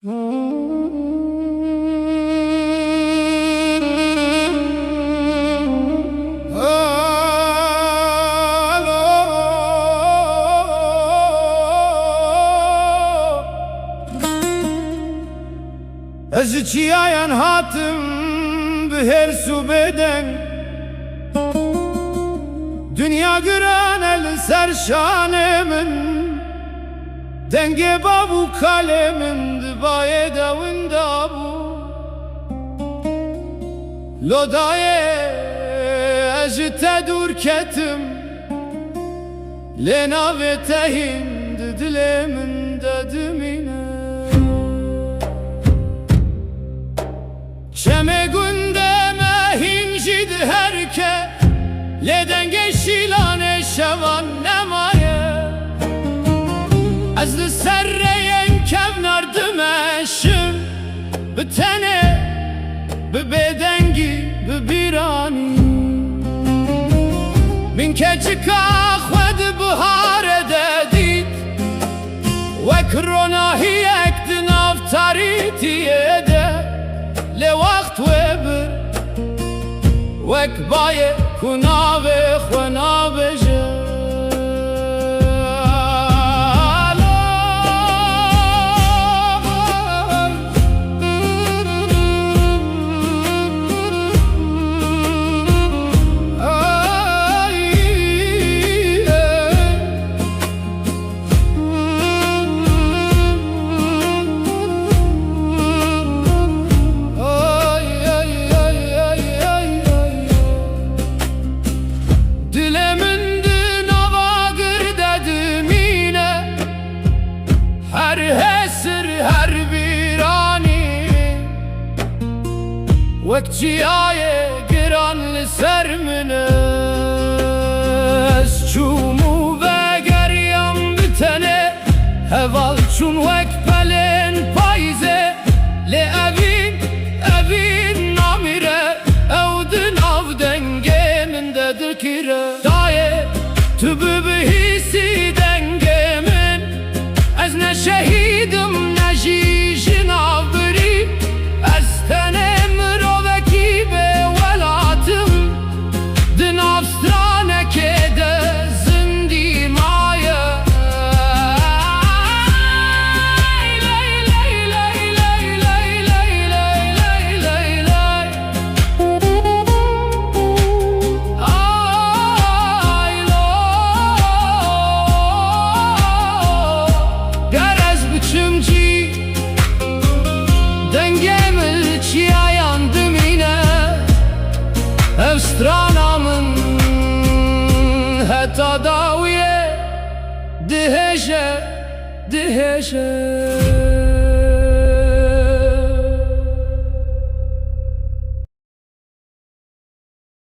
Ez çiyayan hatım bihel su beden Dünya güren el serşanemin Denge babu kalemin Dibaye davında bu Lodaye ez tedur ketim Lena ve tehin dilemin dedimine Şeme gündeme hincid herke Leden geçilane şevan nemaye Ezli serreyen kevnar dümeşim Bitene bibedengi bibirani Min keçika khwed bihar ededit Vekrona hiyek naftaritiye de لوقت وبر وكباية كنابة خنابة Her hesir her virani Vekciaye giran li sermines Çumu ve geryam bitene Heval çun vek pelen payze Le evin namire Evdin avden gemindedir kire Daye tübü bihisi dengemin Ez ne şehidim ne jijin avbiri Ez tenem roveki be velatım Din avstrane kede zindi maye Ley ley ley ley ley ley ley ley ley ley Ay lo Biçimci dengemil çiyayandım yine Evstranamın heta daviye Diheşe